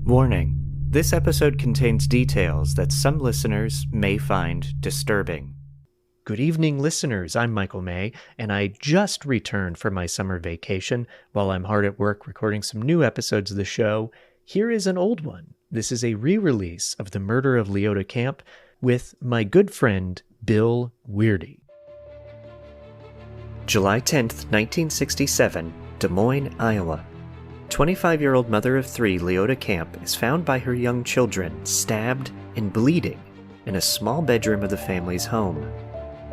Warning. This episode contains details that some listeners may find disturbing. Good evening, listeners. I'm Michael May, and I just returned from my summer vacation. While I'm hard at work recording some new episodes of the show, here is an old one. This is a re-release of The Murder of Leota Camp with my good friend, Bill Whirity. July 10th, 1967, Des Moines, Iowa. 25-year-old mother of three, Leota Camp, is found by her young children, stabbed and bleeding, in a small bedroom of the family's home.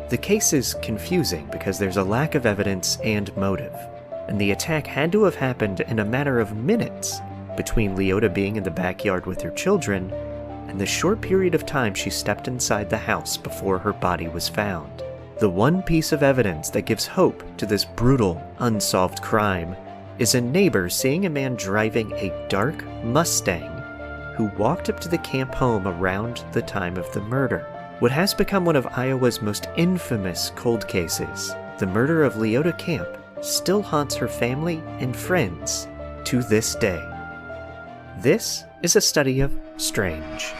The case is confusing because there's a lack of evidence and motive, and the attack had to have happened in a matter of minutes between Leota being in the backyard with her children and the short period of time she stepped inside the house before her body was found. The one piece of evidence that gives hope to this brutal, unsolved crime is a neighbor seeing a man driving a dark Mustang who walked up to the camp home around the time of the murder. What has become one of Iowa's most infamous cold cases, the murder of Leota Camp, still haunts her family and friends to this day. This is a study of strange.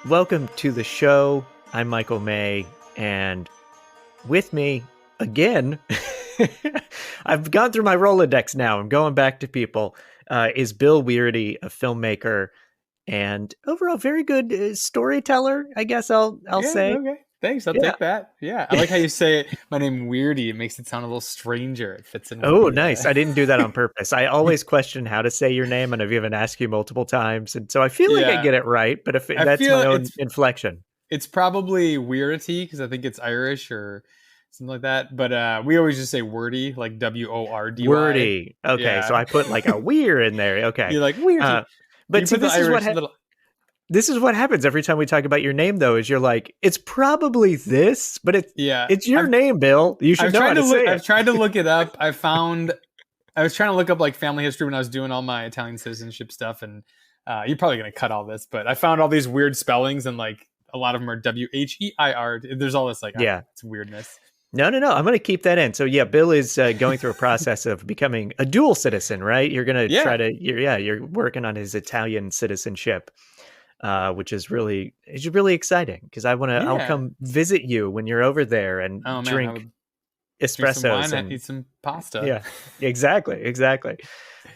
Welcome to the show. I'm Michael May, and with me, again, I've gone through my Rolodex now. I'm going back to people, is Bill Whirity, a filmmaker, and overall very good storyteller, I guess I'll say. Okay. Thanks. I'll take that. Yeah. I like how you say it. My name Whirity. It makes it sound a little stranger. It fits in. Oh, nice. I didn't do that on purpose. I always question how to say your name, and I've even asked you multiple times. And so I feel like I get it right, but if that's my own inflection. It's probably Whirity because I think it's Irish or something like that. But we always just say Wordy, like W-O-R-D-Y. Wordy. Okay. Yeah. So I put like a weir in there. Okay. You're like Whirity. But see, this is what happens every time we talk about your name, though, is you're like, it's probably this, but it's your name, Bill. You should know how to say it. I've tried to look it up. I was trying to look up like family history when I was doing all my Italian citizenship stuff, and you're probably going to cut all this, but I found all these weird spellings, and like a lot of them are W-H-E-I-R. There's all this like, it's weirdness. No. I'm going to keep that in. So yeah, Bill is going through a process of becoming a dual citizen, right? You're going to try to, you're working on his Italian citizenship. Which is really exciting because I'll come visit you when you're over there and drink espressos and eat some pasta. Yeah, exactly.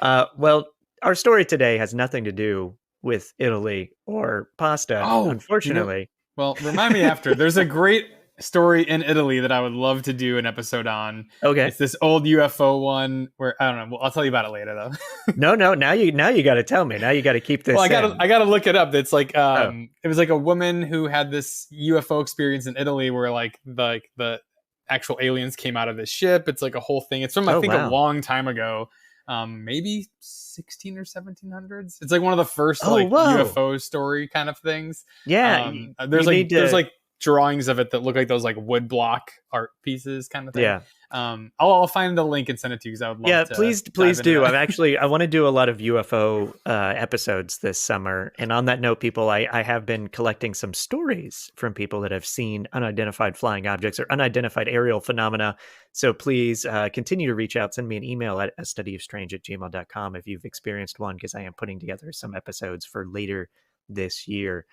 Well, our story today has nothing to do with Italy or pasta, unfortunately. Remind me after. There's a great story in Italy that I would love to do an episode on. Okay. It's this old UFO one where I don't know. Well, I'll tell you about it later though. No. Now you got to tell me. Now you got to keep this. Well, I got to look it up. It's like it was like a woman who had this UFO experience in Italy where like the actual aliens came out of this ship. It's like a whole thing. It's from I think a long time ago. Maybe 16 or 1700s. It's like one of the first UFO story kind of things. Yeah. There's like drawings of it that look like those like wood block art pieces kind of thing. Yeah. I'll find the link and send it to you because I would love to. Please do. I want to do a lot of UFO episodes this summer. And on that note, people, I have been collecting some stories from people that have seen unidentified flying objects or unidentified aerial phenomena. So please continue to reach out. Send me an email at astudyofstrange@gmail.com if you've experienced one, because I am putting together some episodes for later this year.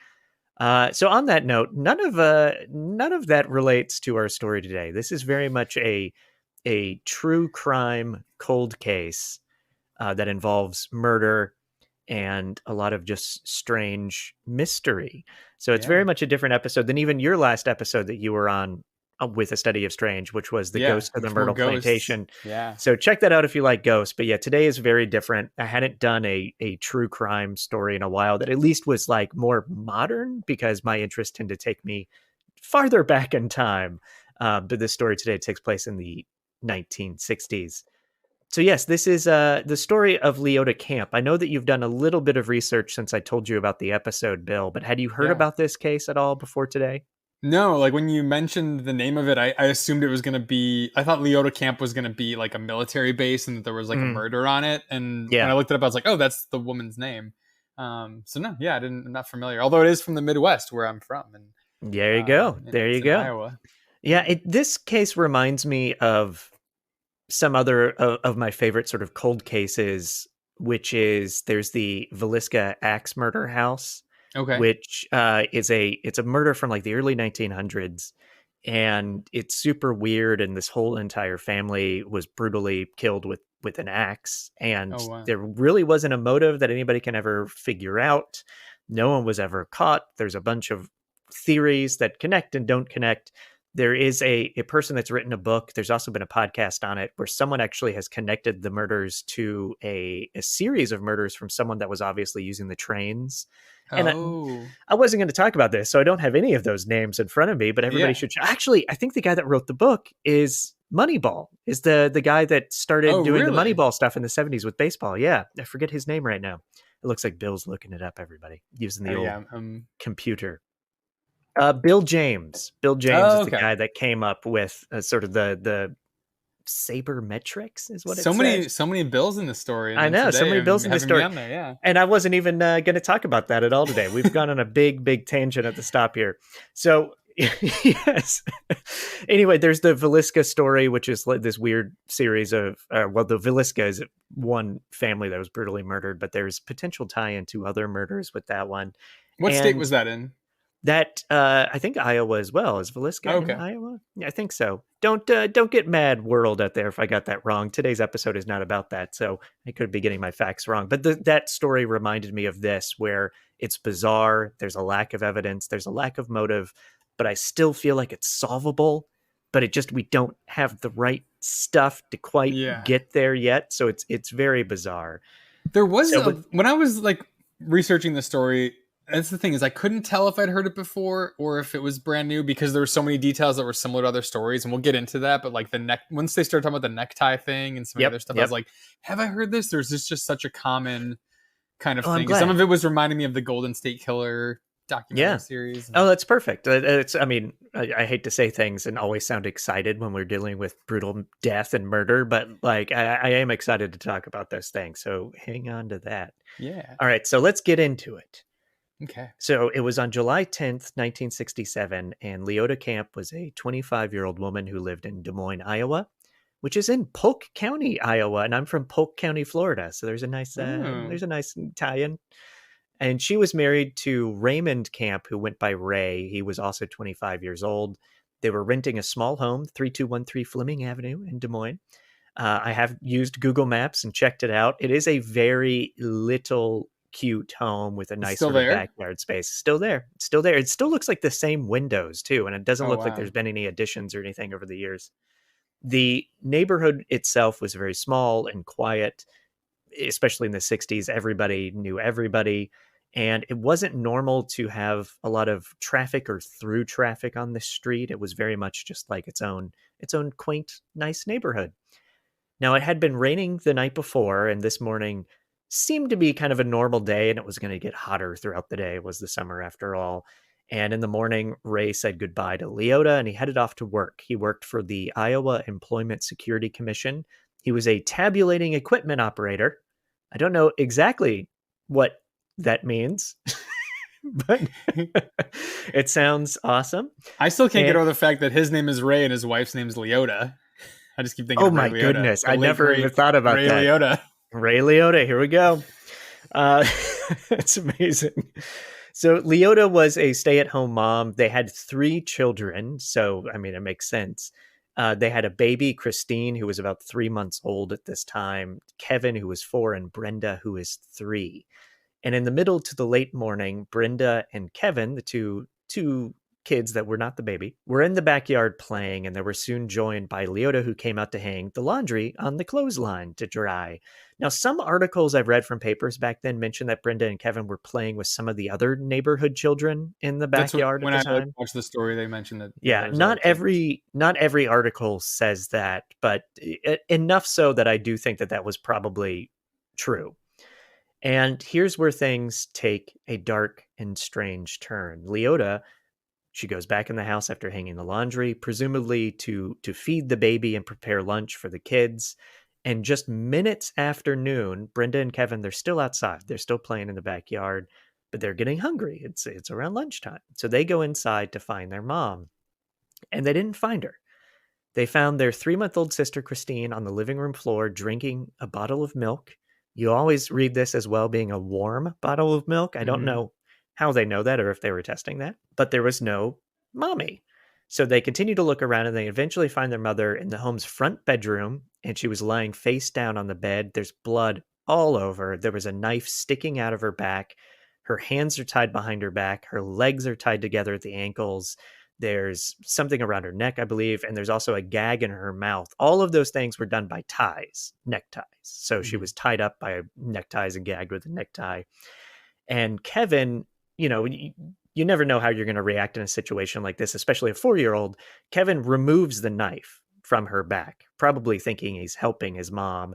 So on that note, none of that relates to our story today. This is very much a true crime cold case that involves murder and a lot of just strange mystery. So it's very much a different episode than even your last episode that you were on with A Study of Strange, which was the Ghost of the Myrtle Plantation. Yeah. So check that out if you like ghosts. But yeah, today is very different. I hadn't done a true crime story in a while that at least was like more modern because my interests tend to take me farther back in time. But this story today takes place in the 1960s. So yes, this is the story of Leota Camp. I know that you've done a little bit of research since I told you about the episode, Bill, but had you heard about this case at all before today? No, like when you mentioned the name of it, I assumed it was going to be, I thought Leota Camp was going to be like a military base and that there was like a murder on it. And when Yeah. I looked it up, I was like, oh, that's the woman's name. So no, yeah, I'm not familiar. Although it is from the Midwest where I'm from. And There you go. There you it's in go. Iowa. Yeah, this case reminds me of some other of my favorite sort of cold cases, which is there's the Villisca axe murder house, Okay. which it's a murder from like the early 1900s, and it's super weird. And this whole entire family was brutally killed with an axe, and Oh, wow. there really wasn't a motive that anybody can ever figure out. No one was ever caught. There's a bunch of theories that connect and don't connect. There is a person that's written a book. There's also been a podcast on it where someone actually has connected the murders to a series of murders from someone that was obviously using the trains. And Oh. I wasn't going to talk about this, so I don't have any of those names in front of me, but everybody should. Actually, I think the guy that wrote the book is Moneyball, is the guy that started doing the Moneyball stuff in the 70s with baseball. Yeah, I forget his name right now. It looks like Bill's looking it up, everybody, using the old computer. Bill James. Bill James is the guy that came up with sort of the sabermetrics is what it says. So many Bills in the story. I know, so many Bills in the story. There, and I wasn't even going to talk about that at all today. We've gone on a big tangent at the stop here. So yes. Anyway, there's the Villisca story, which is like this weird series of, the Villisca is one family that was brutally murdered, but there's potential tie into other murders with that one. What state was that in? That I think Iowa as well. Is Villisca in Iowa? Yeah, I think so. Don't get mad, world out there, if I got that wrong. Today's episode is not about that, so I could be getting my facts wrong. But that story reminded me of this, where it's bizarre. There's a lack of evidence. There's a lack of motive, but I still feel like it's solvable. But we don't have the right stuff to quite get there yet. So it's very bizarre. There was when I was like researching the story. That's the thing, is I couldn't tell if I'd heard it before or if it was brand new, because there were so many details that were similar to other stories, and we'll get into that. But like once they started talking about the necktie thing and some other stuff, I was like, have I heard this? There's this just such a common kind of thing. Some of it was reminding me of the Golden State Killer documentary series. Oh, that's perfect. I hate to say things and always sound excited when we're dealing with brutal death and murder, but like I am excited to talk about those things. So hang on to that. Yeah. All right. So let's get into it. Okay. So it was on July 10th, 1967, and Leota Camp was a 25-year-old woman who lived in Des Moines, Iowa, which is in Polk County, Iowa, and I'm from Polk County, Florida. So there's a nice tie-in. And she was married to Raymond Camp, who went by Ray. He was also 25 years old. They were renting a small home, 3213 Fleming Avenue in Des Moines. I have used Google Maps and checked it out. It is a very little cute home with a nice sort of backyard space. Still there. It still looks like the same windows too, and it doesn't look like there's been any additions or anything over the years. The neighborhood itself was very small and quiet, especially in the 60s. Everybody knew everybody, and it wasn't normal to have a lot of traffic or through traffic on the street. It was very much just like its own quaint, nice neighborhood. Now, it had been raining the night before, and this morning seemed to be kind of a normal day, and it was going to get hotter throughout the day. It was the summer after all. And in the morning, Ray said goodbye to Leota, and he headed off to work. He worked for the Iowa Employment Security Commission. He was a tabulating equipment operator. I don't know exactly what that means, but it sounds awesome. I still can't get over the fact that his name is Ray and his wife's name is Leota. I just keep thinking, oh my goodness, I never even thought about Ray that. Leota. Ray Leota, here we go. It's amazing. So Leota was a stay-at-home mom. They had 3 children, so I mean, it makes sense. They had a baby, Christine, who was about 3 months old at this time, Kevin, who was 4, and Brenda, who is 3. And in the middle to the late morning, Brenda and Kevin, the two kids that were not the baby, were in the backyard playing, and they were soon joined by Leota, who came out to hang the laundry on the clothesline to dry. Now, some articles I've read from papers back then mentioned that Brenda and Kevin were playing with some of the other neighborhood children in the backyard at the time. When I watched the story, they mentioned that. Yeah, not every article says that, but enough so that I do think that was probably true. And here's where things take a dark and strange turn. Leota, She goes back in the house after hanging the laundry, presumably to feed the baby and prepare lunch for the kids. And just minutes after noon, Brenda and Kevin, they're still outside. They're still playing in the backyard, but they're getting hungry. It's around lunchtime. So they go inside to find their mom, and they didn't find her. They found their 3-month-old sister, Christine, on the living room floor drinking a bottle of milk. You always read this as well being a warm bottle of milk. I don't know how they know that or if they were testing that, but there was no mommy. So they continue to look around, and they eventually find their mother in the home's front bedroom, and she was lying face down on the bed. There's blood all over. There was a knife sticking out of her back. Her hands are tied behind her back. Her legs are tied together at the ankles. There's something around her neck, I believe, and there's also a gag in her mouth. All of those things were done by ties, neckties. So she was tied up by neckties and gagged with a necktie. And Kevin, you never know how you're going to react in a situation like this, especially a 4-year-old. Kevin removes the knife from her back, probably thinking he's helping his mom,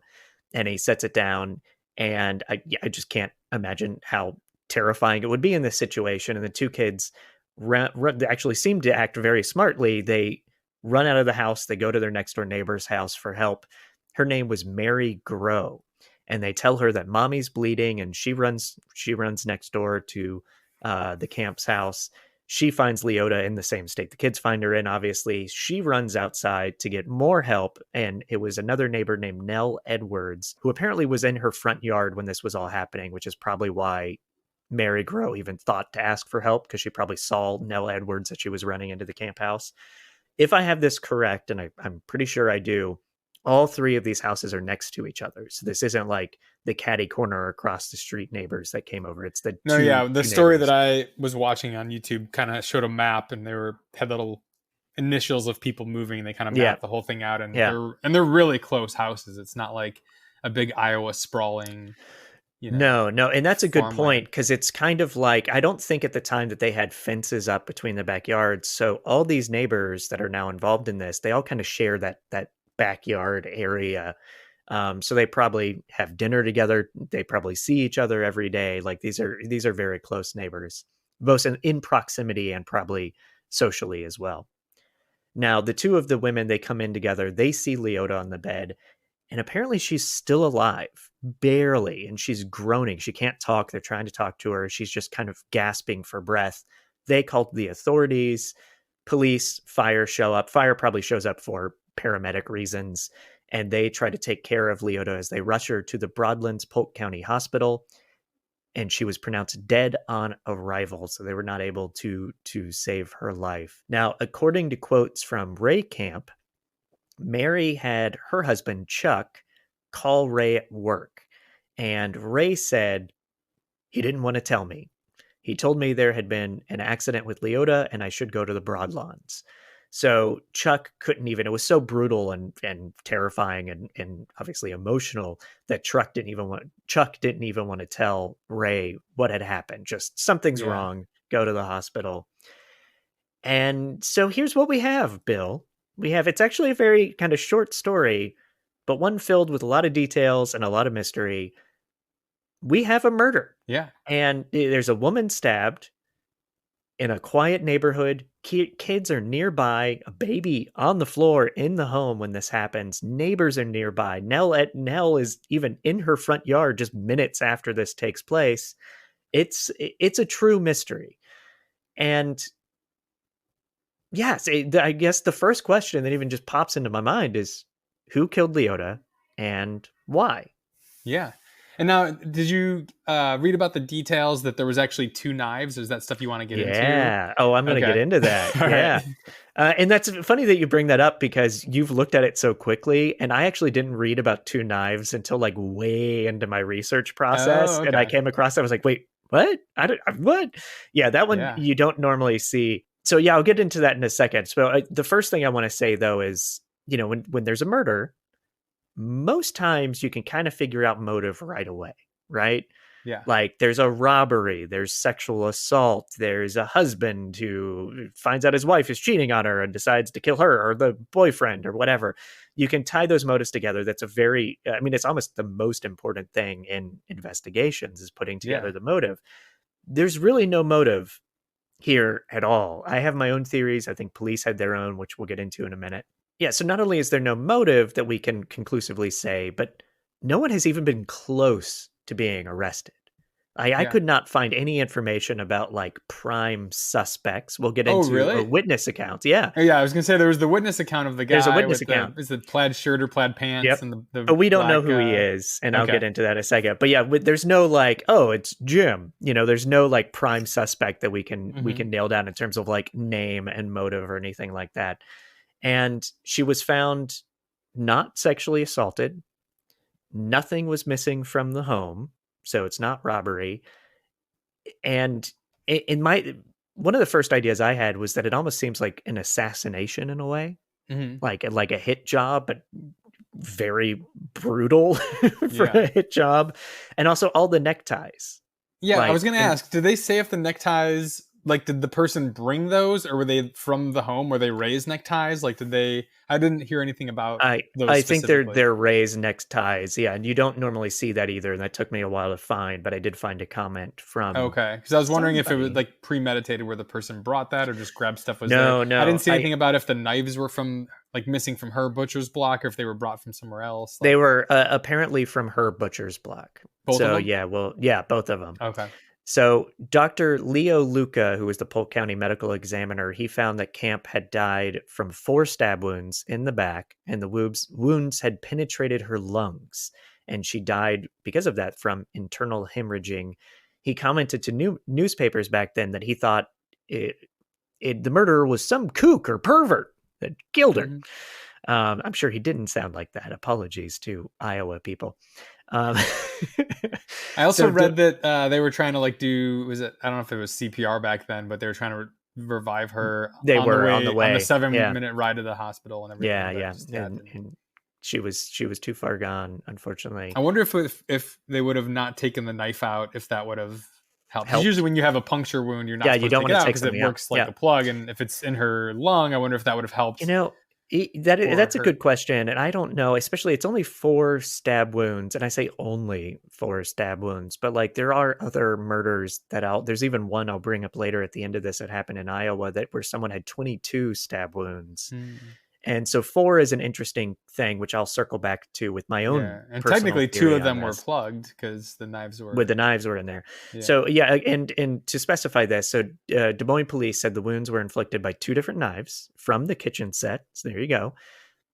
and he sets it down. And I just can't imagine how terrifying it would be in this situation. And the two kids they actually seem to act very smartly. They run out of the house. They go to their next door neighbor's house for help. Her name was Mary Grow, and they tell her that mommy's bleeding, and she runs next door to the Camp's house. She finds Leota in the same state the kids find her in, obviously. She runs outside to get more help, and it was another neighbor named Nell Edwards, who apparently was in her front yard when this was all happening, which is probably why Mary Grow even thought to ask for help, because she probably saw Nell Edwards as she was running into the camp house. If I have this correct, and I'm pretty sure I do, all 3 of these houses are next to each other. So this isn't like the catty corner across the street neighbors that came over. It's the the story that I was watching on YouTube kind of showed a map, and had little initials of people moving, and they kind of mapped the whole thing out. And they're really close houses. It's not like a big Iowa sprawling. No, and that's a good point, because it's kind of like, I don't think at the time that they had fences up between the backyards. So all these neighbors that are now involved in this, they all kind of share that backyard area. So they probably have dinner together. They probably see each other every day. Like these are very close neighbors, both in proximity and probably socially as well. Now, the 2 of the women, they come in together. They see Leota on the bed, and apparently she's still alive, barely, and she's groaning. She can't talk. They're trying to talk to her. She's just kind of gasping for breath. They call the authorities. Police, fire show up. Fire probably shows up for paramedic reasons, and they try to take care of Leota as they rush her to the Broadlands Polk County Hospital, and she was pronounced dead on arrival, so they were not able to save her life. Now, according to quotes from Ray Camp, Mary had her husband, Chuck, call Ray at work, and Ray said he didn't want to tell me. He told me there had been an accident with Leota and I should go to the Broadlands. So Chuck couldn't even, it was so brutal and terrifying and obviously emotional that Chuck didn't even want to tell Ray what had happened. Just something's wrong, go to the hospital. And so here's what we have, Bill. It's actually a very kind of short story, but one filled with a lot of details and a lot of mystery. We have a murder. Yeah. And there's a woman stabbed in a quiet neighborhood. Kids are nearby, a baby on the floor in the home when this happens. Neighbors are nearby. Nell is even in her front yard just minutes after this takes place. It's a true mystery. And yes, I guess the first question that even just pops into my mind is, who killed Leota and why? Yeah. And now, did you read about the details that there was actually 2 knives? Is that stuff you want to get into? Yeah. Oh, I'm going to get into that. Yeah. Right. And that's funny that you bring that up, because you've looked at it so quickly. And I actually didn't read about 2 knives until like way into my research process. Oh, okay. And I came across it. I was like, wait, what? What? Yeah, that one you don't normally see. So yeah, I'll get into that in a second. So the first thing I want to say, though, is, when there's a murder, most times you can kind of figure out motive right away, right? Yeah. Like there's a robbery, there's sexual assault, there's a husband who finds out his wife is cheating on her and decides to kill her, or the boyfriend, or whatever. You can tie those motives together. That's it's almost the most important thing in investigations, is putting together the motive. There's really no motive here at all. I have my own theories. I think police had their own, which we'll get into in a minute. Yeah, so not only is there no motive that we can conclusively say, but no one has even been close to being arrested. I could not find any information about like prime suspects. We'll get into really? witness accounts. Yeah. Yeah, I was gonna say there was the witness account of the guy. There's a witness account. Is it plaid shirt or plaid pants? Yep. And but we don't know who he is, and I'll get into that in a second. But yeah, there's no like, oh, it's Jim. There's no like prime suspect that we can nail down in terms of like name and motive or anything like that. And she was found not sexually assaulted. Nothing was missing from the home. So it's not robbery. And one of the first ideas I had was that it almost seems like an assassination in a way, like a hit job, but very brutal for a hit job. And also all the neckties. Yeah, I was going to ask, did they say if the neckties, like, did the person bring those, or were they from the home where they raised neckties? Like, I didn't hear anything about those. I think they're raised neckties. Yeah, and you don't normally see that either. And that took me a while to find, but I did find a comment from. Okay, because I was wondering if it was like premeditated, where the person brought that or just grabbed stuff. No. I didn't see anything about if the knives were from like missing from her butcher's block, or if they were brought from somewhere else. They were apparently from her butcher's block. Both of them? Yeah, both of them. Okay. So Dr. Leo Luca, who was the Polk County medical examiner, he found that Camp had died from 4 stab wounds in the back, and the wounds had penetrated her lungs, and she died because of that from internal hemorrhaging. He commented to newspapers back then that he thought the murderer was some kook or pervert that killed her. I'm sure he didn't sound like that. Apologies to Iowa people. I also read that they were trying to like I don't know if it was CPR back then, but they were trying to revive her. They were on the way on the 7-minute ride to the hospital and everything. Yeah. And she was too far gone, unfortunately. I wonder if they would have not taken the knife out, if that would have helped. Usually when you have a puncture wound, you're not supposed you don't to take it out because it works like a plug. And if it's in her lung, I wonder if that would have helped. That's a good question, and I don't know. Especially, it's only 4 stab wounds, and I say only 4 stab wounds. But like, there are other murders there's even one I'll bring up later at the end of this that happened in Iowa where someone had 22 stab wounds, and so 4 is an interesting thing, which I'll circle back to with my own. Yeah. And technically, 2 of them were plugged because the knives were in there. Yeah. So and to specify this, so Des Moines police said the wounds were inflicted by 2 different knives from the kitchen set. So there you go.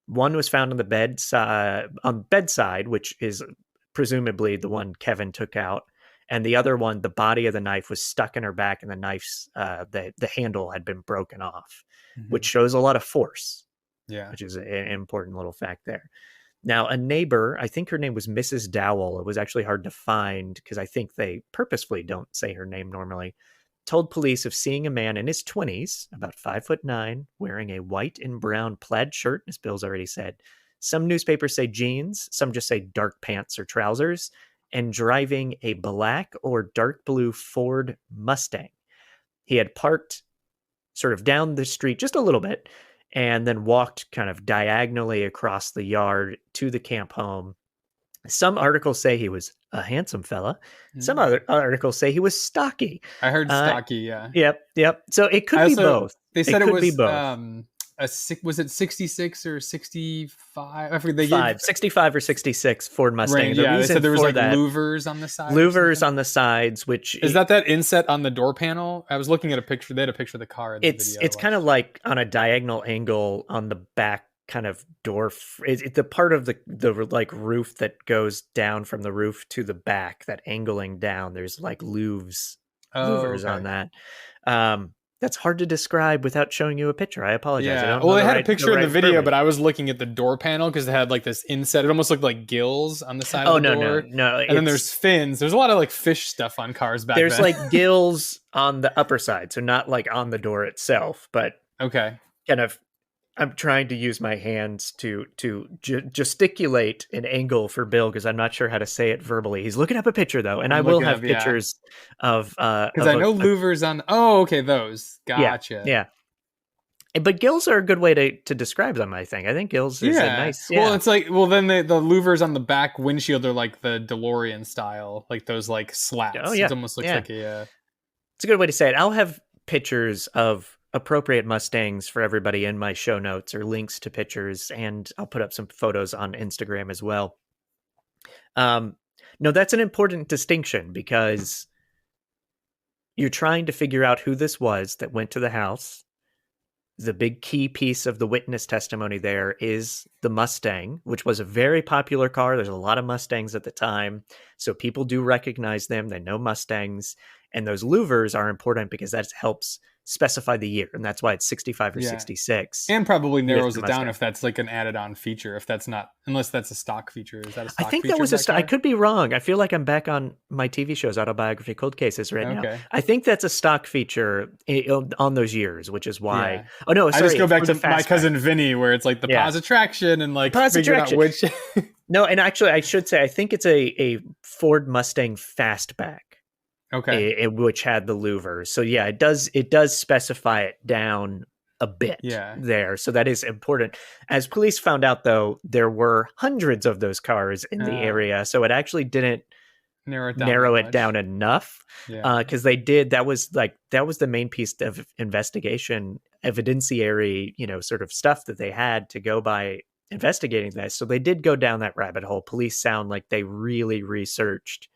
One was found on the bedside, which is presumably the one Kevin took out, and the other one, the body of the knife was stuck in her back, and the knife's the handle had been broken off, which shows a lot of force. Yeah, which is an important little fact there. Now, a neighbor, I think her name was Mrs. Dowell. It was actually hard to find because I think they purposefully don't say her name normally. Told police of seeing a man in his 20s, about 5'9", wearing a white and brown plaid shirt, as Bill's already said. Some newspapers say jeans, some just say dark pants or trousers, and driving a black or dark blue Ford Mustang. He had parked sort of down the street just a little bit, and then walked kind of diagonally across the yard to the camp home. Some articles say he was a handsome fella. Some other articles say he was stocky. I heard stocky, yeah. Yep. So it could be both. They said it was both. Was it 66 or 65? I forget. They gave 65 or 66 Ford Mustang. They said there was like louvers on the sides. Louvers on the sides, which is that inset on the door panel? I was looking at a picture. They had a picture of the car in the video. It's kind of like on a diagonal angle on the back kind of door. It's the part of the like roof that goes down from the roof to the back, that angling down. There's like louvers on that. That's hard to describe without showing you a picture. I apologize. Yeah. They had a picture in the video, but I was looking at the door panel because they had like this inset. It almost looked like gills on the side of the door. No. And then there's fins. There's a lot of like fish stuff on cars back then. There's like gills on the upper side, so not like on the door itself, but okay. Kind of. I'm trying to use my hands to gesticulate an angle for Bill because I'm not sure how to say it verbally. He's looking up a picture though, and I will have pictures of because I know louvers on. Oh, okay, those. Gotcha. Yeah. But gills are a good way to describe them. I think gills is a nice. Yeah. Well, it's like then the louvers on the back windshield are like the DeLorean style, like those like slats. Oh yeah, it almost looks like a. It's a good way to say it. I'll have pictures of appropriate Mustangs for everybody in my show notes, or links to pictures, and I'll put up some photos on Instagram as well. No, that's an important distinction, because you're trying to figure out who this was that went to the house. The big key piece of the witness testimony there is the Mustang, which was a very popular car. There's a lot of Mustangs at the time, so people do recognize them. They know Mustangs, and those louvers are important because that helps specify the year, and that's why it's 65 or 66. And probably narrows it down if that's like an added on feature, if that's not, unless that's a stock feature. Is that a stock I think feature that was a stock. I could be wrong. I feel like I'm back on my TV show's Autobiography Cold Cases right now. I think that's a stock feature on those years, which is why. Yeah. Oh no, sorry, I just go back to My Cousin Vinny, where it's like the pause attraction and like figuring out which. No, and actually, I should say I think it's a Ford Mustang Fastback. Okay. Which had the louvers. So yeah, it does specify it down a bit there. So that is important. As police found out, though, there were hundreds of those cars in the area. So it actually didn't narrow it down enough. Because they did, that was the main piece of investigation, evidenciary, sort of stuff that they had to go by investigating this. So they did go down that rabbit hole. Police sound like they really researched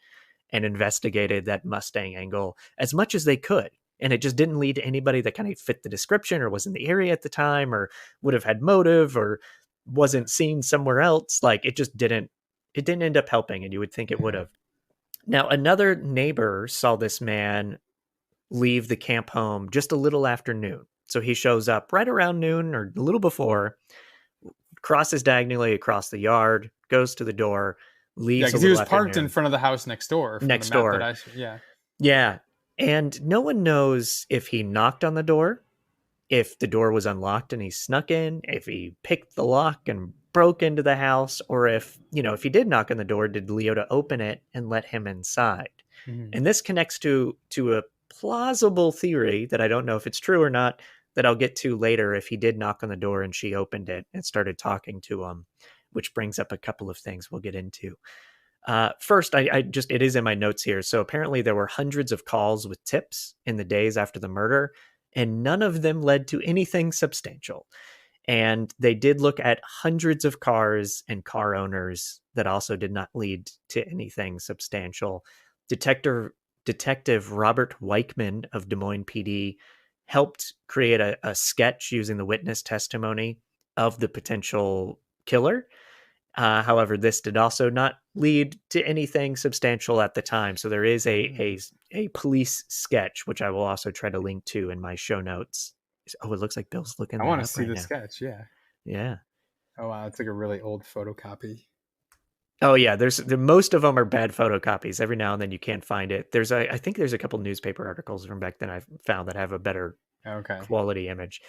and investigated that Mustang angle as much as they could. And it just didn't lead to anybody that kind of fit the description or was in the area at the time or would have had motive or wasn't seen somewhere else. Like it didn't end up helping, and you would think it would have. Now, another neighbor saw this man leave the camp home just a little after noon. So he shows up right around noon or a little before, crosses diagonally across the yard, goes to the door, leaves. Yeah, because he was parked in front of the house next door. Next door. Yeah. And no one knows if he knocked on the door, if the door was unlocked and he snuck in, if he picked the lock and broke into the house, or if he did knock on the door, did Leota open it and let him inside? Mm-hmm. And this connects to a plausible theory that I don't know if it's true or not, that I'll get to later, if he did knock on the door and she opened it and started talking to him, which brings up a couple of things we'll get into. First, it is in my notes here. So apparently there were hundreds of calls with tips in the days after the murder, and none of them led to anything substantial. And they did look at hundreds of cars and car owners that also did not lead to anything substantial. Detective Robert Weichman of Des Moines PD helped create a sketch using the witness testimony of the potential killer. However, this did also not lead to anything substantial at the time. So there is a police sketch, which I will also try to link to in my show notes. Oh, it looks like Bill's looking. I want to see the sketch. Yeah. Yeah. Oh wow, it's like a really old photocopy. Oh yeah, most of them are bad photocopies. Every now and then you can't find it. I think there's a couple newspaper articles from back then I've found that have a better quality image.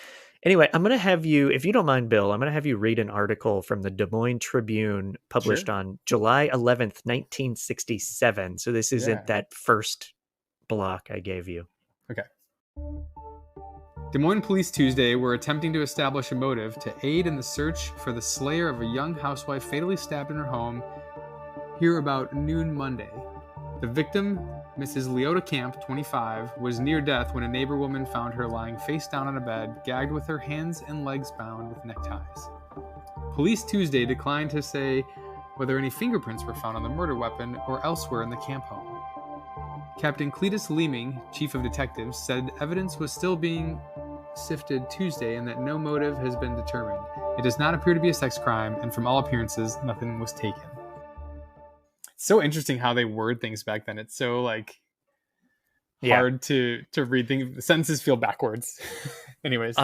Anyway, I'm going to have you, if you don't mind, Bill, I'm going to have you read an article from the Des Moines Tribune published on July 11th, 1967. So this isn't that first block I gave you. Okay. Des Moines Police Tuesday were attempting to establish a motive to aid in the search for the slayer of a young housewife fatally stabbed in her home here about noon Monday. The victim, Mrs. Leota Camp, 25, was near death when a neighbor woman found her lying face down on a bed, gagged with her hands and legs bound with neckties. Police Tuesday declined to say whether any fingerprints were found on the murder weapon or elsewhere in the camp home. Captain Cletus Leeming, chief of detectives, said evidence was still being sifted Tuesday and that no motive has been determined. It does not appear to be a sex crime, and from all appearances, nothing was taken. It's so interesting how they word things back then. It's so hard to read things. The sentences feel backwards. Anyways.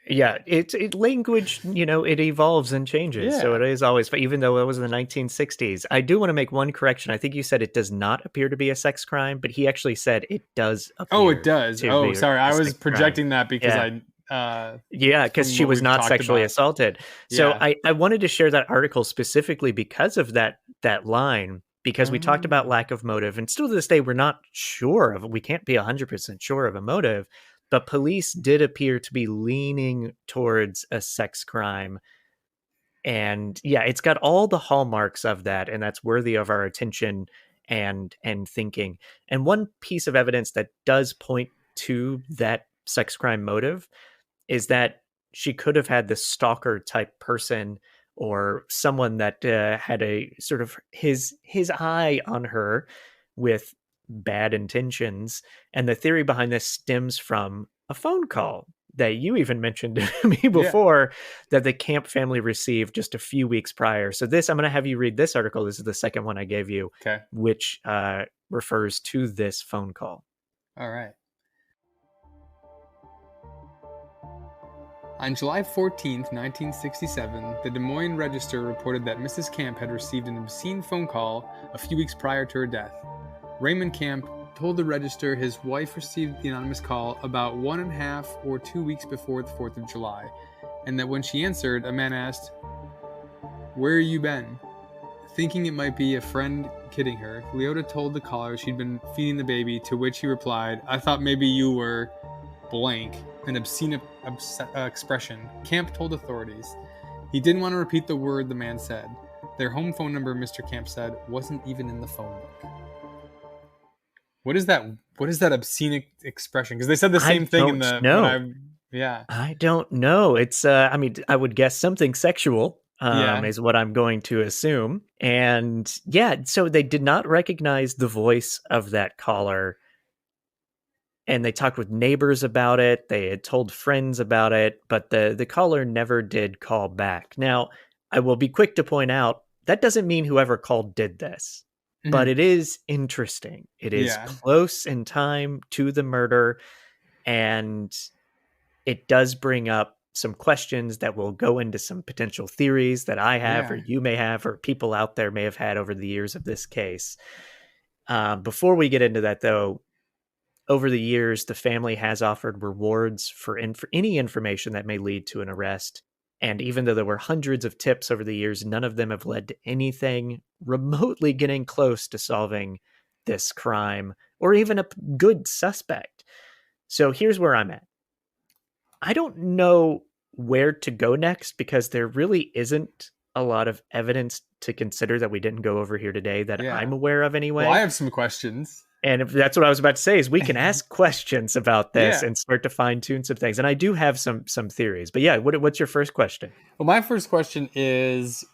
It's language, it evolves and changes. Yeah. So it is always, even though it was in the 1960s. I do want to make one correction. I think you said it does not appear to be a sex crime, but he actually said it does appear. Oh, it does. Oh, sorry. I was projecting that because because she was not sexually assaulted. So I wanted to share that article specifically because of that line, because we talked about lack of motive, and still to this day, we're not sure of it. We can't be 100% sure of a motive. But police did appear to be leaning towards a sex crime. And it's got all the hallmarks of that. And that's worthy of our attention and thinking. And one piece of evidence that does point to that sex crime motive is that she could have had this stalker type person or someone that had a sort of his eye on her with bad intentions. And the theory behind this stems from a phone call that you even mentioned to me before that the Camp family received just a few weeks prior. So this, I'm going to have you read this article. This is the second one I gave you, which refers to this phone call. All right. On July 14th, 1967, the Des Moines Register reported that Mrs. Camp had received an obscene phone call a few weeks prior to her death. Raymond Camp told the Register his wife received the anonymous call about 1.5 or 2 weeks before the 4th of July, and that when she answered, a man asked, "Where you been?" Thinking it might be a friend kidding her, Leota told the caller she'd been feeding the baby, to which he replied, "I thought maybe you were blank," an obscene expression. Camp told authorities. He didn't want to repeat the word the man said. Their home phone number, Mr. Camp said, wasn't even in the phone book. What is that obscene expression? Because they said the same thing in the... I don't know. It's, I mean, I would guess something sexual. Is what I'm going to assume. And so they did not recognize the voice of that caller. And they talked with neighbors about it. They had told friends about it, but the caller never did call back. Now, I will be quick to point out, that doesn't mean whoever called did this, but it is interesting. It is close in time to the murder, and it does bring up some questions that will go into some potential theories that I have or you may have or people out there may have had over the years of this case. Before we get into that, though, over the years, the family has offered rewards for any information that may lead to an arrest. And even though there were hundreds of tips over the years, none of them have led to anything remotely getting close to solving this crime or even a good suspect. So here's where I'm at. I don't know where to go next because there really isn't a lot of evidence to consider that we didn't go over here today that I'm aware of anyway. Well, I have some questions. And if that's what I was about to say is we can ask questions about this and start to fine tune some things. And I do have some theories, but what's your first question? Well, my first question is,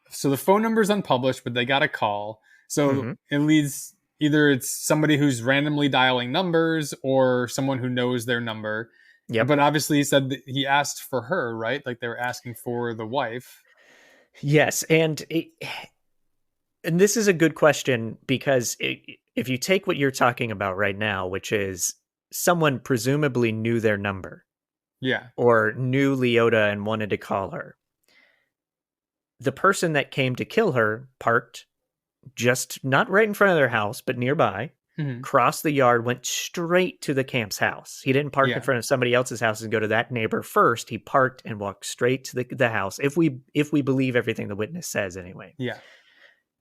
so the phone number is unpublished, but they got a call. So it leads, either it's somebody who's randomly dialing numbers or someone who knows their number. Yeah. But obviously he said that he asked for her, right? Like they were asking for the wife. Yes. And this is a good question because if you take what you're talking about right now, which is someone presumably knew their number. Yeah. Or knew Leota and wanted to call her. The person that came to kill her parked just not right in front of their house, but nearby, crossed the yard, went straight to the Camp's house. He didn't park in front of somebody else's house and go to that neighbor first. He parked and walked straight to the house. If we believe everything the witness says anyway. Yeah.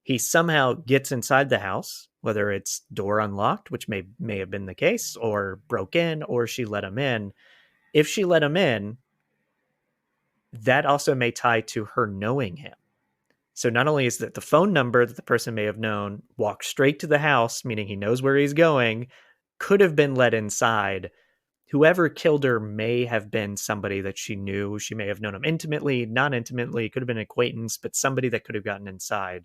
He somehow gets inside the house, whether it's door unlocked, which may have been the case, or broke in, or she let him in. If she let him in, that also may tie to her knowing him. So not only is that the phone number that the person may have known walked straight to the house, meaning he knows where he's going, could have been let inside. Whoever killed her may have been somebody that she knew. She may have known him intimately, not intimately, could have been an acquaintance, but somebody that could have gotten inside.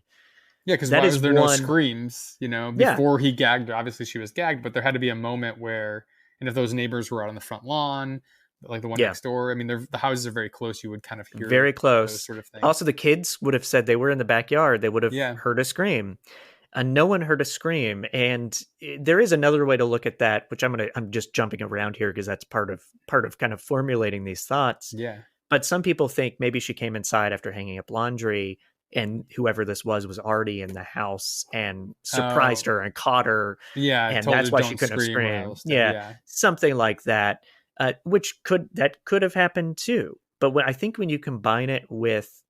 Yeah, because why was there no screams, before he gagged her? Obviously she was gagged, but there had to be a moment where, and if those neighbors were out on the front lawn, like the one next door, I mean, the houses are very close. You would kind of hear very close. Those sort of things. Also, the kids would have said they were in the backyard. They would have heard a scream. No one heard a scream. And there is another way to look at that, which I'm just jumping around here because that's part of kind of formulating these thoughts. Yeah. But some people think maybe she came inside after hanging up laundry and whoever this was already in the house and surprised her and caught her. Yeah. And that's why she couldn't have screamed. Yeah. Something like that. Which could have happened too. But I think when you combine it with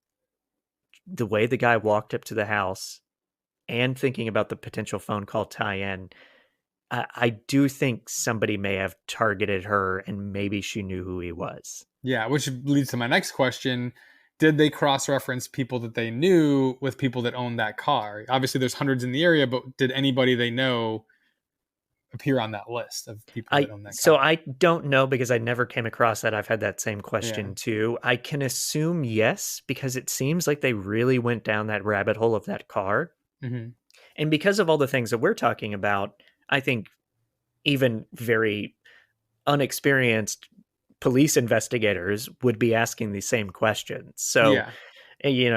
the way the guy walked up to the house and thinking about the potential phone call tie-in, I do think somebody may have targeted her and maybe she knew who he was. Yeah, which leads to my next question. Did they cross-reference people that they knew with people that owned that car? Obviously, there's hundreds in the area, but did anybody they know appear on that list of people that own that So car? I don't know because I never came across that. I've had that same question Yeah. too. I can assume yes, because it seems like they really went down that rabbit hole of that car. Mm-hmm. And because of all the things that we're talking about, I think even very unexperienced police investigators would be asking the same questions. So, Yeah.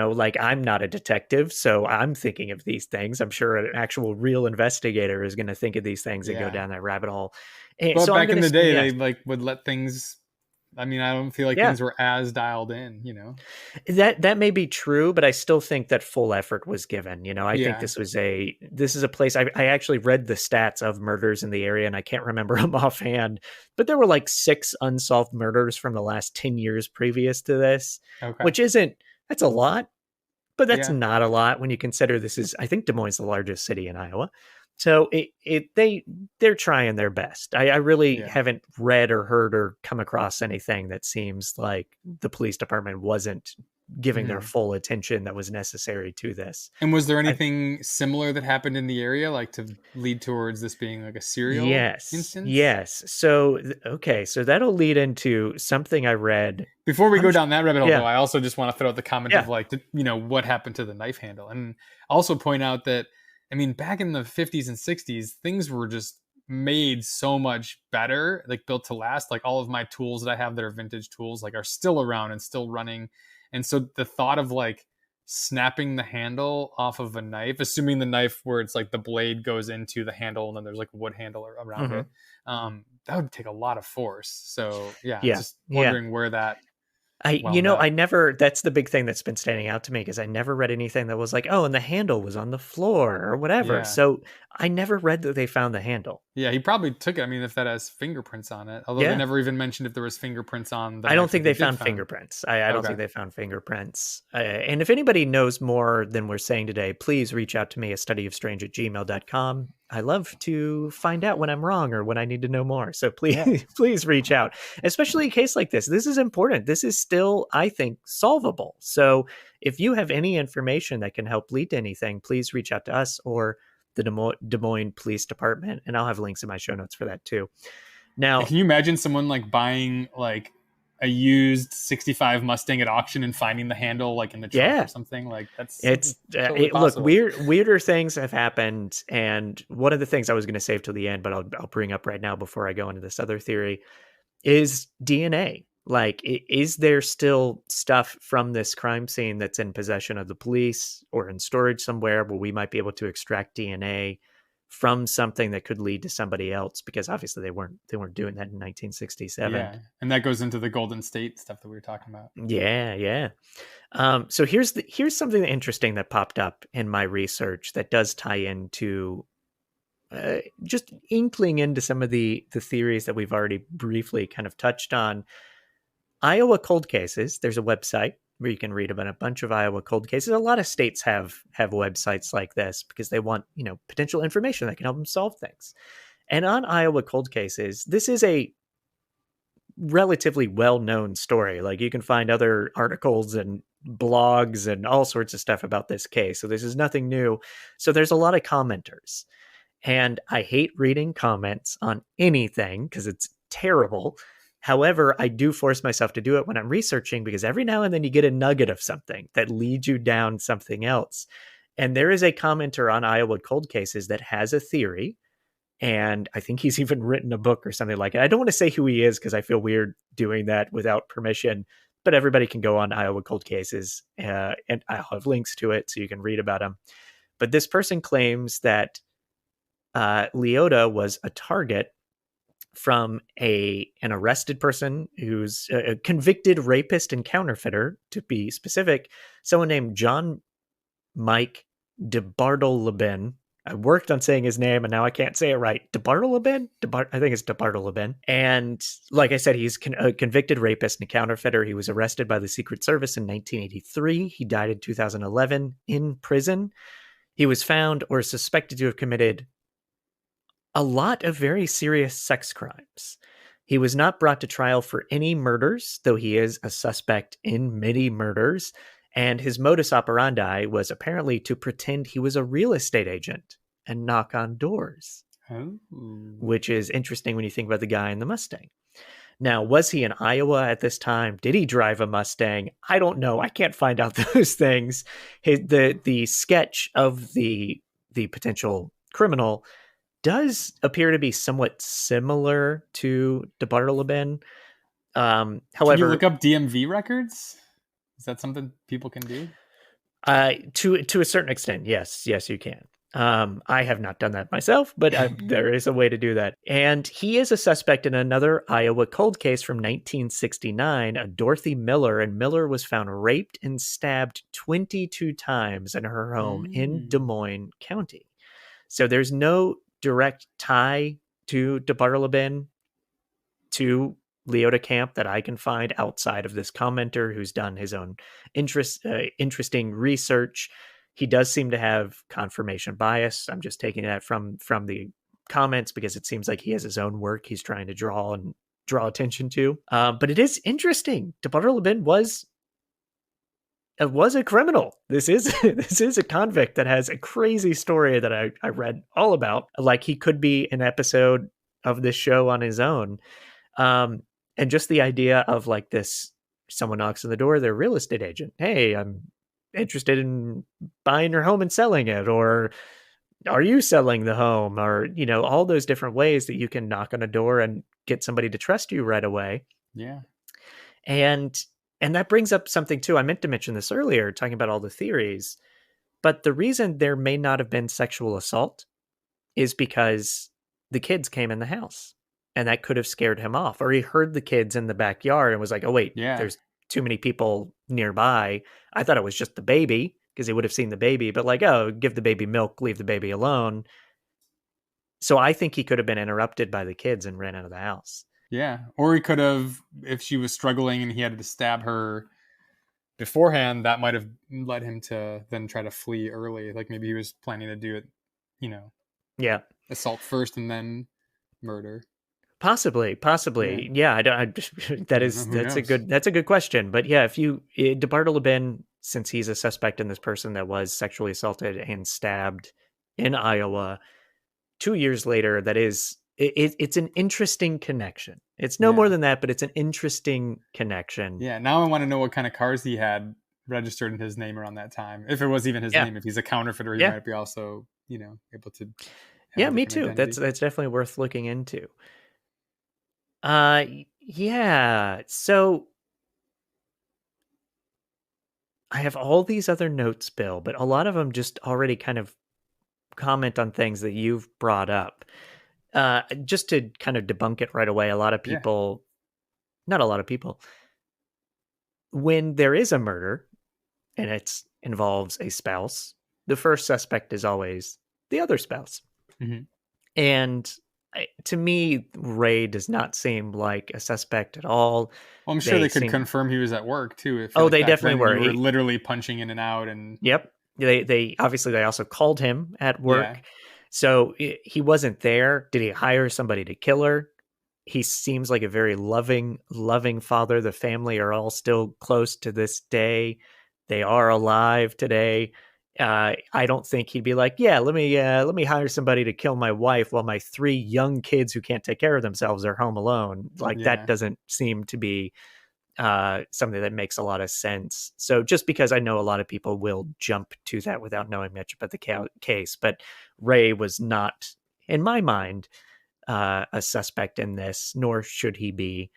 like I'm not a detective, so I'm thinking of these things. I'm sure an actual real investigator is going to think of these things and go Yeah. down that rabbit hole. And But so I'm back going in to the assume day, yes. they like would let things. I mean, I don't feel like Yeah, things were as dialed in, you know? that may be true, but I still think that full effort was given. I think Yeah. this is a place. I actually read the stats of murders in the area, and I can't remember them offhand, but there were like 6 unsolved murders from the last 10 years previous to this, Okay. which that's a lot, but that's Yeah. not a lot when you consider this is, I think Des Moines is the largest city in Iowa. So they're trying their best. I really Yeah. haven't read or heard or come across anything that seems like the police department wasn't giving their Mhm. full attention that was necessary to this. And was there I, anything similar that happened in the area, like to lead towards this being like a serial yes, instance? yes. So okay, so that'll lead into something I read. Before we I'm go sh- down that rabbit hole, yeah, though, I also just want to throw out the comment of yeah, like, what happened to the knife handle, and also point out that, I mean, back in the 50s and 60s, things were just made so much better, like built to last. Like all of my tools that I have that are vintage tools, like are still around and still running. And so the thought of like snapping the handle off of a knife, assuming the knife where it's like the blade goes into the handle and then there's like a wood handle around hmm it, that would take a lot of force. So yeah, yeah, just yeah. wondering where that I, wound up. I never, that's the big thing that's been standing out to me because I never read anything that was like, oh, and the handle was on the floor or whatever. Yeah. So I never read that they found the handle. Yeah, he probably took it. I mean, if that has fingerprints on it, although they Yeah. never even mentioned if there was fingerprints on the I don't knife that think they they did found find. fingerprints. I don't Okay. think they found fingerprints. And if anybody knows more than we're saying today, please reach out to me at studyofstrange@gmail.com. I love to find out when I'm wrong or when I need to know more. So please, Yeah. please reach out, especially in a case like this. This is important. This is still, I think, solvable. So if you have any information that can help lead to anything, please reach out to us or the Des Moines Police Department. And I'll have links in my show notes for that too. And Now, can you imagine someone like buying like a used 65 Mustang at auction and finding the handle like in the trunk or yeah, something? Like that's something it's totally look, possible. weirder things have happened, and one of the things I was going to save till the end, but I'll bring up right now before I go into this other theory is DNA. Like, is there still stuff from this crime scene that's in possession of the police or in storage somewhere where we might be able to extract DNA from something that could lead to somebody else? Because obviously they weren't doing that in 1967. Yeah. And that goes into the Golden State stuff that we were talking about. Yeah, yeah. So here's something interesting that popped up in my research that does tie into just inkling into some of the theories that we've already briefly kind of touched on. Iowa cold cases. There's a website where you can read about a bunch of Iowa cold cases. A lot of states have websites like this because they want potential information that can help them solve things. And on Iowa cold cases, this is a relatively well-known story. Like you can find other articles and blogs and all sorts of stuff about this case. So this is nothing new. So there's a lot of commenters. And I hate reading comments on anything because it's terrible. However, I do force myself to do it when I'm researching because every now and then you get a nugget of something that leads you down something else. And there is a commenter on Iowa cold cases that has a theory, and I think he's even written a book or something like it. I don't want to say who he is because I feel weird doing that without permission, but everybody can go on Iowa cold cases and I'll have links to it so you can read about them. But this person claims that Leota was a target from an arrested person who's a convicted rapist and counterfeiter, to be specific, someone named John Mike DeBartolebin. I worked on saying his name and now I can't say it right. DeBartolebin? I think it's DeBartolebin. And like I said, he's a convicted rapist and a counterfeiter. He was arrested by the Secret Service in 1983. He died in 2011 in prison. He was found or suspected to have committed a lot of very serious sex crimes. He was not brought to trial for any murders, though he is a suspect in many murders. And his modus operandi was apparently to pretend he was a real estate agent and knock on doors. Oh. which is interesting when you think about the guy in the Mustang. Now, was he in Iowa at this time? Did he drive a Mustang? I don't know. I can't find out those things. The sketch of the potential criminal does appear to be somewhat similar to DeBartolome. Can you look However, up DMV records? Is that something people can do? to a certain extent, yes, you can. I have not done that myself, but there is a way to do that. And he is a suspect in another Iowa cold case from 1969, a Dorothy Miller, and Miller was found raped and stabbed 22 times in her home in Des Moines County. So there's no direct tie to DeBartolome to Leota Camp that I can find outside of this commenter who's done his own interesting research. He does seem to have confirmation bias. I'm just taking that from the comments because it seems like he has his own work he's trying to draw attention to. But it is interesting. DeBartolome was a criminal. This is a convict that has a crazy story that I read all about. Like, he could be an episode of this show on his own. And just the idea of like this, someone knocks on the door, their real estate agent. Hey, I'm interested in buying your home and selling it. Or are you selling the home? Or, all those different ways that you can knock on a door and get somebody to trust you right away. Yeah. And that brings up something too. I meant to mention this earlier, talking about all the theories, but the reason there may not have been sexual assault is because the kids came in the house. And that could have scared him off. Or he heard the kids in the backyard and was like, oh, wait, there's too many people nearby. I thought it was just the baby, because he would have seen the baby. But like, oh, give the baby milk, leave the baby alone. So I think he could have been interrupted by the kids and ran out of the house. Yeah. Or he could have, if she was struggling and he had to stab her beforehand, that might have led him to then try to flee early. Like maybe he was planning to do it, assault first and then murder. Possibly. Yeah, that's a good question. But yeah, if DeBartolome, since he's a suspect in this person that was sexually assaulted and stabbed in Iowa 2 years later, it's an interesting connection. It's no more than that, but it's an interesting connection. Yeah. Now I want to know what kind of cars he had registered in his name around that time. If it was even his name, if he's a counterfeiter, he might be also, able to. Yeah, me too. Identity. That's definitely worth looking into. So I have all these other notes, Bill, but a lot of them just already kind of comment on things that you've brought up. Just to kind of debunk it right away, not a lot of people, when there is a murder and it involves a spouse, the first suspect is always the other spouse. Mm-hmm. And to me, Ray does not seem like a suspect at all. Well, I'm sure they could confirm he was at work too. They definitely were. He were literally punching in and out. And yep, they also called him at work, so he wasn't there. Did he hire somebody to kill her? He seems like a very loving father. The family are all still close to this day. They are alive today. I don't think he'd be like, let me hire somebody to kill my wife while my 3 young kids who can't take care of themselves are home alone. That doesn't seem to be something that makes a lot of sense. So just because I know a lot of people will jump to that without knowing much about the case, but Ray was not, in my mind, a suspect in this, nor should he be.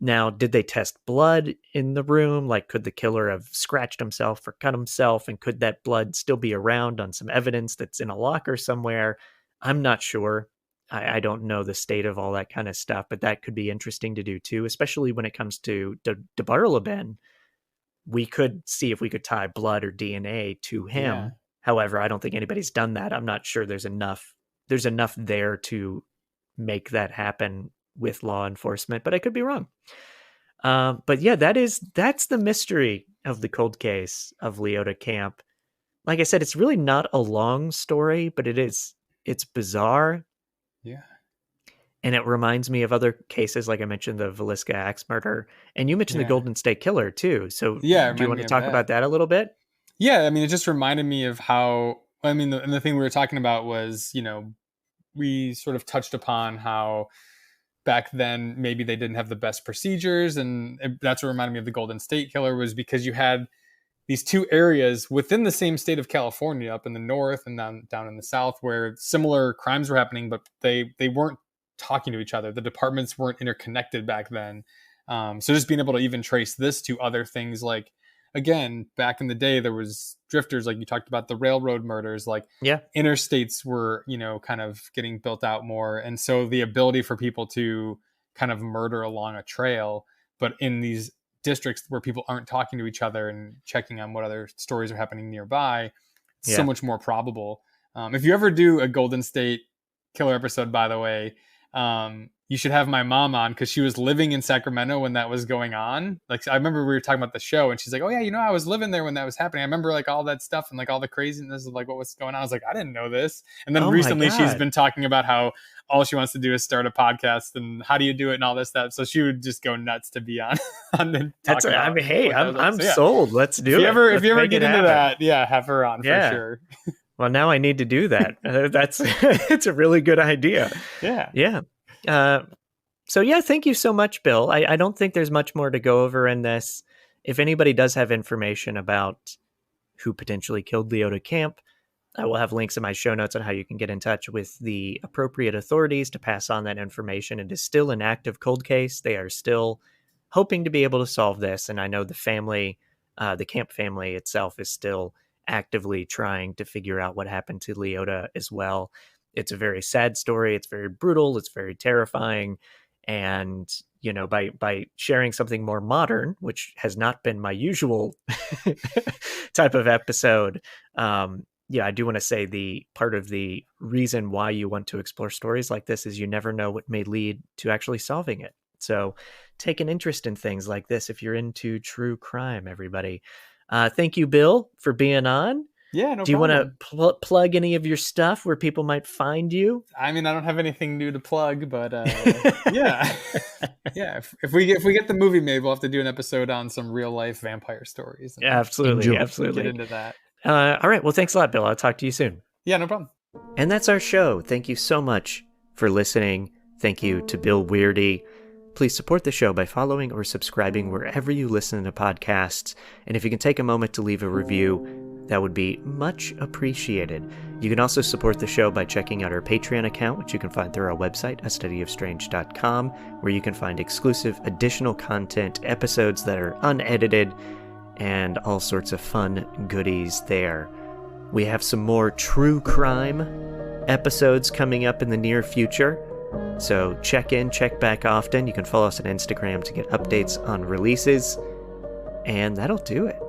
Now, did they test blood in the room? Like, could the killer have scratched himself or cut himself? And could that blood still be around on some evidence that's in a locker somewhere? I'm not sure. I don't know the state of all that kind of stuff, but that could be interesting to do too, especially when it comes to DeBartolome. We could see if we could tie blood or DNA to him. Yeah. However, I don't think anybody's done that. I'm not sure there's enough there to make that happen with law enforcement, but I could be wrong. But yeah, that's the mystery of the cold case of Leota Camp. Like I said, it's really not a long story, but it's bizarre. Yeah. And it reminds me of other cases, like I mentioned, the Villisca axe murder, and you mentioned the Golden State Killer too. So do you want to talk about that a little bit? Yeah. I mean, it just reminded me of how, the thing we were talking about was, we sort of touched upon how back then maybe they didn't have the best procedures, and that's what reminded me of the Golden State Killer, was because you had these two areas within the same state of California, up in the north and down in the south, where similar crimes were happening, but they weren't talking to each other. The departments weren't interconnected back then. So just being able to even trace this to other things, like, again, back in the day, there was drifters, like you talked about the railroad murders, like interstates were, kind of getting built out more. And so the ability for people to kind of murder along a trail, but in these districts where people aren't talking to each other and checking on what other stories are happening nearby, it's so much more probable. If you ever do a Golden State Killer episode, by the way, you should have my mom on, because she was living in Sacramento when that was going on. Like, I remember we were talking about the show, and she's like, oh yeah, I was living there when that was happening. I remember like all that stuff and like all the craziness of like what was going on. I was like, I didn't know this. And then recently she's been talking about how all she wants to do is start a podcast, and how do you do it and all this stuff. So she would just go nuts to be on the That's I'm sold. Let's do it. If you ever get into that, have her on for sure. Well, now I need to do that. It's a really good idea. Yeah. So thank you so much, Bill. I don't think there's much more to go over in this. If anybody does have information about who potentially killed Leota Camp, I will have links in my show notes on how you can get in touch with the appropriate authorities to pass on that information. It is still an active cold case. They are still hoping to be able to solve this. And I know the family, the Camp family itself, is still actively trying to figure out what happened to Leota as well. It's a very sad story. It's very brutal. It's very terrifying. And, by sharing something more modern, which has not been my usual type of episode, I do want to say the part of the reason why you want to explore stories like this is you never know what may lead to actually solving it. So take an interest in things like this if you're into true crime, everybody. Thank you, Bill, for being on. Yeah, no Do you problem. want to plug any of your stuff where people might find you? I mean, I don't have anything new to plug, but yeah. If we get the movie made, we'll have to do an episode on some real life vampire stories. Absolutely. Get into that. All right. Well, thanks a lot, Bill. I'll talk to you soon. Yeah, no problem. And that's our show. Thank you so much for listening. Thank you to Bill Whirity. Please support the show by following or subscribing wherever you listen to podcasts. And if you can take a moment to leave a review, that would be much appreciated. You can also support the show by checking out our Patreon account, which you can find through our website, astudyofstrange.com, where you can find exclusive additional content, episodes that are unedited, and all sorts of fun goodies there. We have some more true crime episodes coming up in the near future. So check back often. You can follow us on Instagram to get updates on releases. And that'll do it.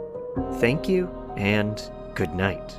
Thank you, and good night.